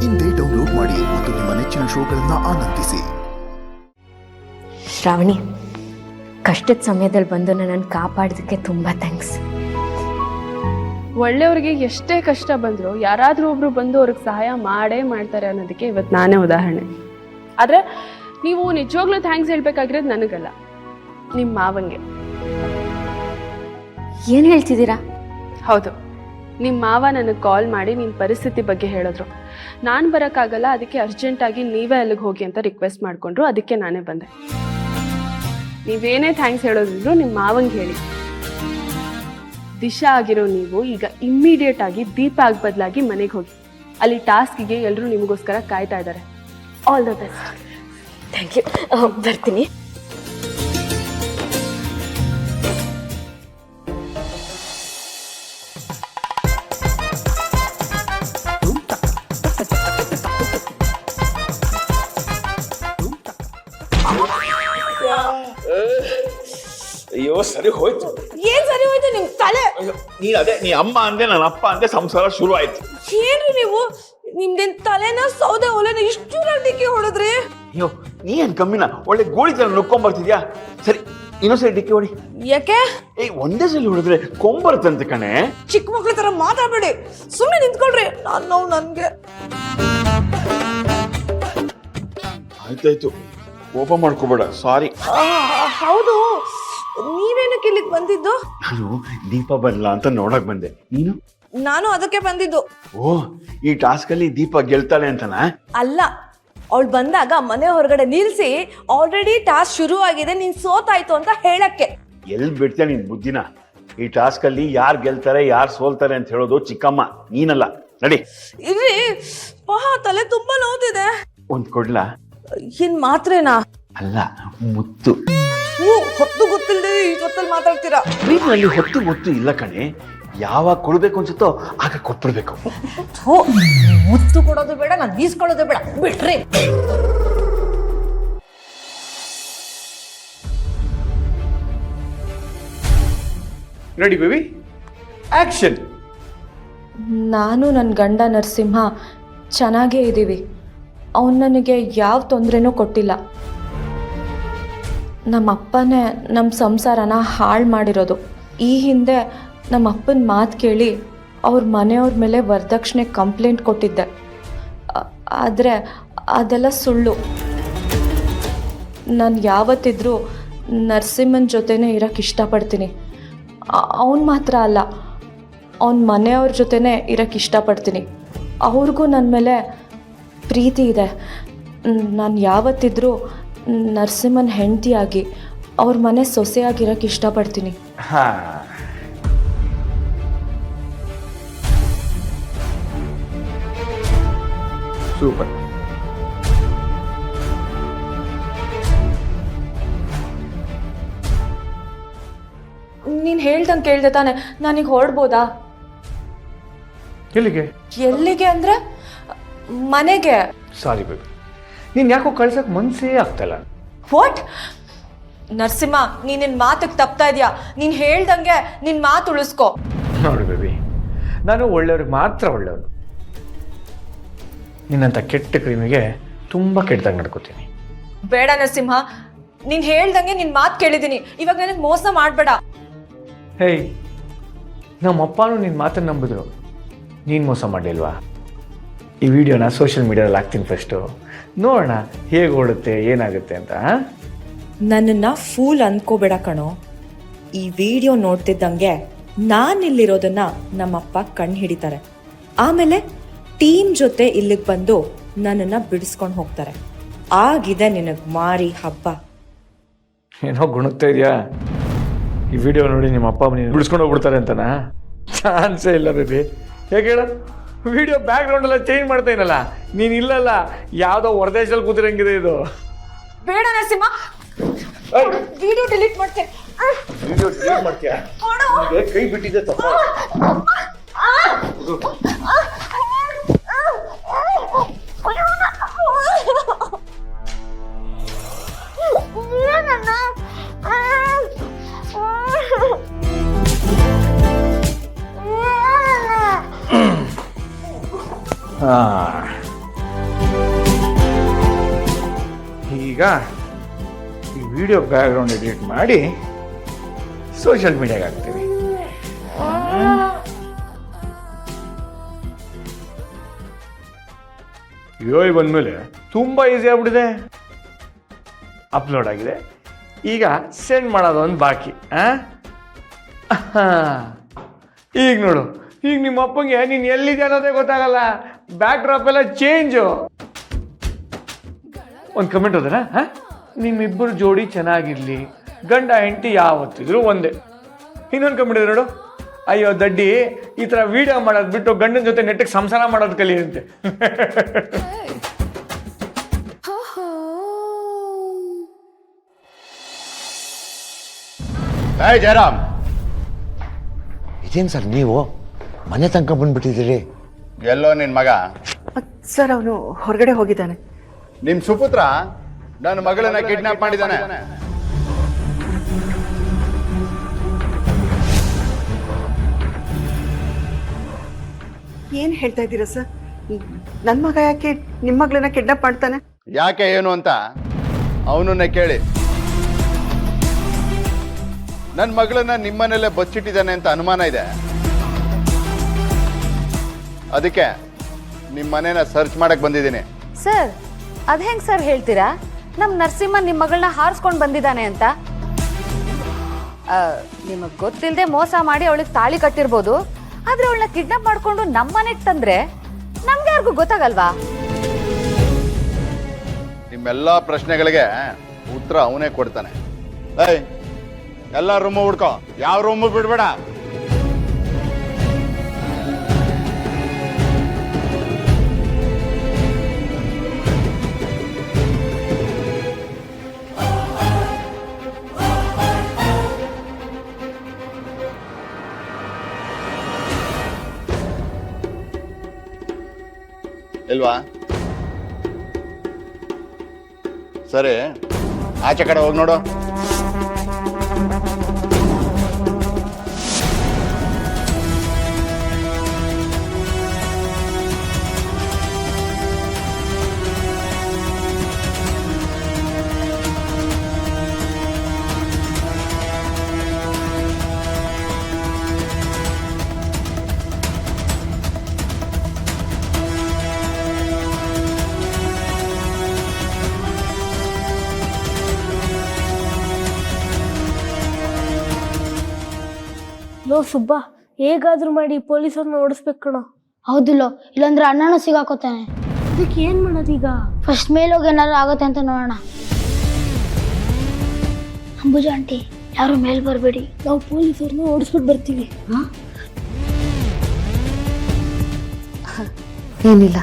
ಇಂದೇ ಡೌನ್ಲೋಡ್ ಮಾಡಿ ಮತ್ತು ನಿಮ್ಮ ನೆಚ್ಚಿನ ಶೋಗಳನ್ನು ಆನಂದಿಸಿ. ಶ್ರಾವಣಿ, ಕಷ್ಟದ ಸಮಯದಲ್ಲಿ ಬಂದು ನನ್ನನ್ನು ಕಾಪಾಡೋದಕ್ಕೆ ತುಂಬ ಥ್ಯಾಂಕ್ಸ್. ಒಳ್ಳೆಯವ್ರಿಗೆ ಎಷ್ಟೇ ಕಷ್ಟ ಬಂದರೂ ಯಾರಾದರೂ ಒಬ್ರು ಬಂದು ಅವ್ರಿಗೆ ಸಹಾಯ ಮಾಡೇ ಮಾಡ್ತಾರೆ ಅನ್ನೋದಕ್ಕೆ ಇವತ್ತು ನಾನೇ ಉದಾಹರಣೆ. ಆದರೆ ನೀವು ನಿಜವಾಗ್ಲೂ ಥ್ಯಾಂಕ್ಸ್ ಹೇಳ್ಬೇಕಾಗಿರೋದು ನನಗಲ್ಲ, ನಿಮ್ಮ ಮಾವಂಗೆ. ಏನು ಹೇಳ್ತಿದ್ದೀರಾ? ಹೌದು, ನಿಮ್ಮ ಮಾವ ನನಗೆ ಕಾಲ್ ಮಾಡಿ ನಿಮ್ಮ ಪರಿಸ್ಥಿತಿ ಬಗ್ಗೆ ಹೇಳಿದ್ರು. ನಾನು ಬರೋಕ್ಕಾಗಲ್ಲ, ಅದಕ್ಕೆ ಅರ್ಜೆಂಟಾಗಿ ನೀವೇ ಅಲ್ಲಿಗೆ ಹೋಗಿ ಅಂತ ರಿಕ್ವೆಸ್ಟ್ ಮಾಡಿಕೊಂಡ್ರು. ಅದಕ್ಕೆ ನಾನೇ ಬಂದೆ. ನೀವೇನೇ ಥ್ಯಾಂಕ್ಸ್ ಹೇಳೋದಿದ್ರು ನಿಮ್ಮ ಮಾವಂಗೆ ಹೇಳಿ. ದಿಶಾ ಆಗಿರೋ ನೀವು ಈಗ ಇಮ್ಮಿಡಿಯೇಟ್ ಆಗಿ ದೀಪ ಆಗಿ ಬದಲಾಗಿ ಮನೆಗೆ ಹೋಗಿ. ಅಲ್ಲಿ ಟಾಸ್ಕಿಗೆ ಎಲ್ಲರೂ ನಿಮಗೋಸ್ಕರ ಕಾಯ್ತಾ ಇದ್ದಾರೆ. All the best. Thank you. ಬರ್ತೀನಿ. ಅಯ್ಯೋ ಸರಿ ಹೋಯ್ತು. ಏನ್ ಸರಿ ಹೋಯ್ತು ನಿಮ್ ತಲೆ? ನೀನ್ ಅದೇ ನೀ ಅಮ್ಮ ಅಂದೆ, ನನ್ನ ಅಪ್ಪ ಅಂದೆ, ಸಂಸಾರ ಶುರು ಆಯ್ತು. ಏನ್ರಿ ನೀವು? ನಿಮ್ದೇನ್ ತಲೆನ ಸೌದೆ ಒಲೆನ ಇಷ್ಟು ಡಿಕ್ಕಿ ಹೊಡೆದ್ರಿ? ಅಯ್ಯೋ ನೀ ಏನ್ ಕಮ್ಮಿನ, ಒಳ್ಳೆ ಗೋಳಿ ತರ ನುಕ್ಕೊಂಡ್ ಬರ್ತಿದ್ಯಾ. ಸರಿ ಇನ್ನೊಂದ್ಸರಿ ಡಿಕ್ಕಿ ಹೊಡಿ. ಯಾಕೆ? ಒಂದೇ ಸಲ ಹೊಡೆದ್ರೆ ಕೊಂಬರ್ತಂತೆ ಕಣೆ. ಚಿಕ್ಕ ಮಕ್ಳ ತರ ಮಾತಾಡ್ಬೇಡಿ, ಸುಮ್ಮನೆ ನಿಂತ್ಕೊಳ್ರಿ. ನೋವು ನನ್ಗೆ. ಆಯ್ತಾಯ್ತು, ಕೋಪ ಮಾಡ್ಕೋಬೇಡ, ಸಾರಿ. ಹೌದು, ನೀವೇನಕ್ಕೆ ಇಲ್ಲಿಗೆ ಬಂದಿದ್ದು? ನಾನು ದೀಪ ಬರಲ್ಲ ಅಂತ ನೋಡಕ್ ಬಂದೆ. ನೀನು? ನಾನು ಅದಕ್ಕೆ ಬಂದಿದ್ದು. ಓ, ಈ ಟಾಸ್ಕ್ ಅಲ್ಲಿ ದೀಪ ಗೆಲ್ತಾಳೆ ಅಂತನಾ? ಅಲ್ಲ, ಅವಳು ಬಂದಾಗ ಮನೆ ಹೊರಗಡೆ ನಿಲ್ಸಿ ಆಲ್ರೆಡಿ ಟಾಸ್ಕ್ ಶುರು ಆಗಿದೆ, ನೀನ್ ಸೋತಾಯ್ತು ಅಂತ ಹೇಳಕ್ಕೆ. ಎಲ್ಲಿ ಬಿಡ್ತೀಯ ನಿನ್ ಬುದ್ಧಿನ? ಈ ಟಾಸ್ಕ್ ಅಲ್ಲಿ ಯಾರು ಗೆಲ್ತಾರೆ ಯಾರು ಸೋಲ್ತಾರೆ ಅಂತ ಹೇಳೋದು ಚಿಕ್ಕಮ್ಮ, ನೀನಲ್ಲ. ನಡಿ. ಇರ್ರಿ, ತಲೆ ತುಂಬಾ ನೋವ್ತಿದೆ. ಒಂದ್ ಕೊಡ್ಲಾ? ಏನ್ ಮಾತ್ರೇನಾ? ಅಲ್ಲ, ಮುತ್ತು. ಹೊತ್ತು ಗೊತ್ತಿಲ್ಲದೆ ಈ ಹೊತ್ತಲ್ಲಿ ಮಾತಾಡ್ತೀರಾ? ಅಲ್ಲಿ ಹೊತ್ತು ಗೊತ್ತು ಇಲ್ಲ ಕಣೆ. ಯಾವಾಗ ಕೊಡ್ಬೇಕು ಅನ್ಸುತ್ತೋ ಆಗ ಕೊಟ್ಬಿಡ್ಬೇಕು. ಮುತ್ತು ಕೊಡೋದು ಬೇಡ, ನಾನು ಈಸ್ಕೊಳ್ಳೋದು ಬೇಡ, ಬಿಟ್ರಿ. Ready baby, action. ನಾನು ನನ್ನ ಗಂಡ ನರಸಿಂಹ ಚೆನ್ನಾಗೇ ಇದ್ದೀವಿ. ಅವನು ನನಗೆ ಯಾವ ತೊಂದರೆನೂ ಕೊಟ್ಟಿಲ್ಲ. ನಮ್ಮ ಅಪ್ಪನೇ ನಮ್ಮ ಸಂಸಾರನ ಹಾಳು ಮಾಡಿರೋದು. ಈ ಹಿಂದೆ ನಮ್ಮ ಅಪ್ಪನ ಮಾತು ಕೇಳಿ ಅವ್ರ ಮನೆಯವ್ರ ಮೇಲೆ ವರದಕ್ಷಿಣೆ ಕಂಪ್ಲೇಂಟ್ ಕೊಟ್ಟಿದ್ದೆ. ಆದರೆ ಅದೆಲ್ಲ ಸುಳ್ಳು. ನಾನು ಯಾವತ್ತಿದ್ರೂ ನರಸಿಂಹನ ಜೊತೆನೇ ಇರೋಕ್ಕೆ ಇಷ್ಟಪಡ್ತೀನಿ. ಅವನು ಮಾತ್ರ ಅಲ್ಲ, ಅವನ ಮನೆಯವ್ರ ಜೊತೆನೇ ಇರೋಕ್ಕೆ ಇಷ್ಟಪಡ್ತೀನಿ. ಅವ್ರಿಗೂ ನನ್ನ ಮೇಲೆ ಪ್ರೀತಿ ಇದೆ. ನಾನು ಯಾವತ್ತಿದ್ರೂ ನರಸಿಂಹನ ಹೆಂಡತಿಯಾಗಿ ಅವ್ರ ಮನೆ ಸೊಸೆಯಾಗಿರೋಕ್ಕೆ ಇಷ್ಟಪಡ್ತೀನಿ. ಸೂಪರ್. ನೀನು ಹೇಳ್ದಂಗೆ ಕೇಳಿದೆ ತಾನೆ, ನಾನೀಗ ಹೊರಡ್ಬೋದಾ? ಎಲ್ಲಿಗೆ? ಎಲ್ಲಿಗೆ ಅಂದರೆ ಮನೆಗೆ. ಸಾರಿ ಬೇಬಿ, ನೀನು ಯಾಕೋ ಕಳ್ಸಕ್ಕೆ ಮನಸ್ಸೇ ಆಗ್ತಲ್ಲ. ವಾಟ್? ನರಸಿಂಹ, ನೀನು ನಿನ್ನ ಮಾತಿಗೆ ತಪ್ತಾ ಇದೆಯಾ. ನೀನು ಹೇಳ್ದಂಗೆ ನಿನ್ನ ಮಾತು ಉಳಿಸ್ಕೊ. ನೋಡಿ ಬೇಬಿ, ನಾನು ಒಳ್ಳೆಯವ್ರಿಗೆ ಮಾತ್ರ ಒಳ್ಳೆಯವನು. ನಿನ್ನಂಥ ಕೆಟ್ಟ ಕ್ರಿಮಿಗೆ ತುಂಬ ಕೆಟ್ಟದಾಗಿ ನಡ್ಕೋತೀನಿ. ಬೇಡ ನರಸಿಂಹ, ನೀನು ಹೇಳ್ದಂಗೆ ನಿನ್ನ ಮಾತು ಕೇಳಿದ್ದೀನಿ. ಇವಾಗ ನನಗೆ ಮೋಸ ಮಾಡಬೇಡ. ಹೇಯ್, ನಮ್ಮಪ್ಪನೂ ನಿನ್ನ ಮಾತನ್ನು ನಂಬಿದ್ರು, ನೀನು ಮೋಸ ಮಾಡಲಿಲ್ವಾ? ಈ ವಿಡಿಯೋನ ಸೋಷಿಯಲ್ ಮೀಡಿಯಾದಲ್ಲಿ ಹಾಕ್ತೀನಿ. ಫಸ್ಟು ನೋಡೋಣ ಹೇಗೆ ಓಡುತ್ತೆ, ಏನಾಗುತ್ತೆ ಅಂತ. ನನ್ನನ್ನು ಫೂಲ್ ಅಂದ್ಕೋಬೇಡ ಕಣೋ. ಈ ವಿಡಿಯೋ ನೋಡ್ತಿದ್ದಂಗೆ ನಾನಿಲ್ಲಿರೋದನ್ನ ನಮ್ಮಪ್ಪ ಕಣ್ಣು ಹಿಡಿತಾರೆ. ಆಮೇಲೆ ಟೀಮ್ ಜೊತೆ ಇಲ್ಲಿಗೆ ಬಂದು ನನ್ನನ್ನು ಬಿಡಿಸ್ಕೊಂಡು ಹೋಗ್ತಾರೆ. ಆಗಿದೆ ನಿನಗೆ ಮಾರಿ ಹಬ್ಬ. ಏನೋ ಗುಣಗ್ತಾ ಇದೆಯಾ? ಈ ವಿಡಿಯೋ ನೋಡಿ ನಿಮ್ಮ ಅಪ್ಪ ನೀನು ಬಿಡಿಸ್ಕೊಂಡು ಹೋಗ್ಬಿಡ್ತಾರೆ ಅಂತನಾ? ಚಾನ್ಸೇ ಇಲ್ಲ ಬೇಬಿ. ಹೇಗೆ ಹೇಳ? ವಿಡಿಯೋ ಬ್ಯಾಕ್ಗ್ರೌಂಡ್ ಎಲ್ಲ ಚೇಂಜ್ ಮಾಡ್ತಾ ಇನಲ್ಲ, ನೀನು ಇಲ್ಲಲ್ಲ, ಯಾವುದೋ ಹೊರದೇಶದಲ್ಲಿ ಕೂತಿರಂಗಿದೆ ಇದು. ಬೇಡ ನರಸಿಂಹ, ವಿಡಿಯೋ ಡಿಲೀಟ್ ಮಾಡ್ತೇನೆ. ವಿಡಿಯೋ ಡಿಲೀಟ್ ಮಾಡ್ತೀಯಾ? ಕೈ ಬಿಟ್ಟಿದೆ ತಪ್ಪ. ಈಗ ಈ ವಿಡಿಯೋ ಬ್ಯಾಕ್ಗ್ರೌಂಡ್ ಎಡಿಟ್ ಮಾಡಿ ಸೋಷಿಯಲ್ ಮೀಡಿಯಾಗೆ ಹಾಕ್ತೀವಿ. ವಿಡಿಯೋ ಬಂದಮೇಲೆ ತುಂಬ ಈಸಿ ಆಗ್ಬಿಟ್ಟಿದೆ, ಅಪ್ಲೋಡ್ ಆಗಿದೆ. ಈಗ ಸೆಂಡ್ ಮಾಡೋದು ಒಂದು ಬಾಕಿ. ಈಗ ನೋಡು, ಈಗ ನಿಮ್ಮ ಅಪ್ಪಂಗೆ ನೀನು ಎಲ್ಲಿದೆ ಅನ್ನೋದೇ ಗೊತ್ತಾಗಲ್ಲ, ಬ್ಯಾಕ್ ಡ್ರಾಪ್ ಎಲ್ಲ ಚೇಂಜು. ಒಂದು ಕಮೆಂಟ್ ಹೋದನ, ನಿಮ್ಮಿಬ್ಬರು ಜೋಡಿ ಚೆನ್ನಾಗಿರ್ಲಿ, ಗಂಡ ಹೆಂಡತಿ ಯಾವತ್ತಿದ್ರು ಒಂದೇ. ಇನ್ನೊಂದು ಕಮೆಂಟ್ ಇದೆ ನೋಡು, ಅಯ್ಯೋ ದಡ್ಡಿ, ಈ ಥರ ವಿಡಿಯೋ ಮಾಡೋದು ಬಿಟ್ಟು ಗಂಡನ ಜೊತೆ ನೆಟ್ಟಿಗೆ ಸಂಸಾರ ಮಾಡೋದು ಕಲಿಯುತ್ತೆ. ಏಯ್ ಜಯರಾಮ್, ಇದೇನು ಸರ್ ನೀವು ಮನೆ ತನಕ ಬಂದ್ಬಿಟ್ಟಿದ್ದೀರಿ? ಎಲ್ಲೋ ನಿನ್ನ ಮಗ? ಸರ್ ಅವನು ಹೊರಗಡೆ ಹೋಗಿದ್ದಾನೆ. ನಿಮ್ಮ ಸುಪುತ್ರ ನನ್ನ ಮಗಳನ್ನ ಕಿಡ್ನಾಪ್ ಮಾಡಿದ್ದಾನೆ. ಏನ್ ಹೇಳ್ತಾ ಇದ್ದೀರಾ ಸರ್? ನನ್ನ ಮಗ ಯಾಕೆ ನಿಮ್ಮ ಮಗಳನ್ನ ಕಿಡ್ನಾಪ್ ಮಾಡ್ತಾನೆ? ಯಾಕೆ ಏನು ಅಂತ ಅವನನ್ನೇ ಕೇಳಿ. ನನ್ನ ಮಗಳನ್ನ ನಿಮ್ಮನೆಲ್ಲೇ ಬಚ್ಚಿಟ್ಟಿದ್ದಾನೆ ಅಂತ ಅನುಮಾನ ಇದೆ. ಅದಕ್ಕೆ ನಿಮ್ಮ ಮನೇನ ಸರ್ಚ್ ಮಾಡಕ್ ಬಂದಿದ್ದೀನಿ. ಸರ್ ಅದ್ ಹೆಂಗ್ ಸರ್ ಹೇಳ್ತೀರಾ? ನಮ್ ನರಸಿಂಹ ನಿಮ್ಮ ಮಗಳನ್ನ ಹಾರಿಸ್ಕೊಂಡು ಬಂದಿದ್ದಾನೆ ಅಂತ? ನಿಮಗ್ ಗೊತ್ತಿಲ್ಲದೆ ಮೋಸ ಮಾಡಿ ಅವಳಿಗೆ ತಾಳಿ ಕಟ್ಟಿರ್ಬೋದು, ಆದ್ರೆ ಅವಳನ್ನ ಕಿಡ್ನಾಪ್ ಮಾಡ್ಕೊಂಡು ನಮ್ಮ ಮನೆಗೆ ತಂದ್ರೆ ನಮ್ಗೆ ಯಾರಿಗೂ ಗೊತ್ತಾಗಲ್ವಾ? ನಿಮ್ಮೆಲ್ಲಾ ಪ್ರಶ್ನೆಗಳಿಗೆ ಉತ್ತರ ಅವನೇ ಕೊಡ್ತಾನೆ. ಏಯ್, ಎಲ್ಲ ರೂಮು ಹುಡ್ಕೋ, ಯಾವ ರೂಮು ಬಿಡ್ಬೇಡ. ಇಲ್ವಾ? ಸರಿ, ಆಚೆ ಕಡೆ ಹೋಗಿ ನೋಡು. ಲೋ ಸುಬ್ಬ, ಹೇಗಾದ್ರೂ ಮಾಡಿ ಪೊಲೀಸರನ್ನ ಓಡಿಸ್ಬೇಕು ಕಣೋ. ಹೌದಿಲ್ಲೋ, ಇಲ್ಲಾಂದ್ರೆ ಅಣ್ಣನೂ ಸಿಗಾಕೋತಾನೆ. ಅದಕ್ಕೆ ಏನ್ ಮಾಡೋದೀಗ? ಫಸ್ಟ್ ಮೇಲೋಗಿ ಏನಾದ್ರು ಆಗುತ್ತೆ ಅಂತ ನೋಡೋಣ. ಅಂಬುಜಾ ಆಂಟಿ, ಯಾರು ಮೇಲ್ ಬರಬೇಡಿ, ನಾವು ಪೊಲೀಸರನ್ನ ಓಡಿಸ್ಬಿಟ್ಟು ಬರ್ತೀವಿ. ಏನಿಲ್ಲ,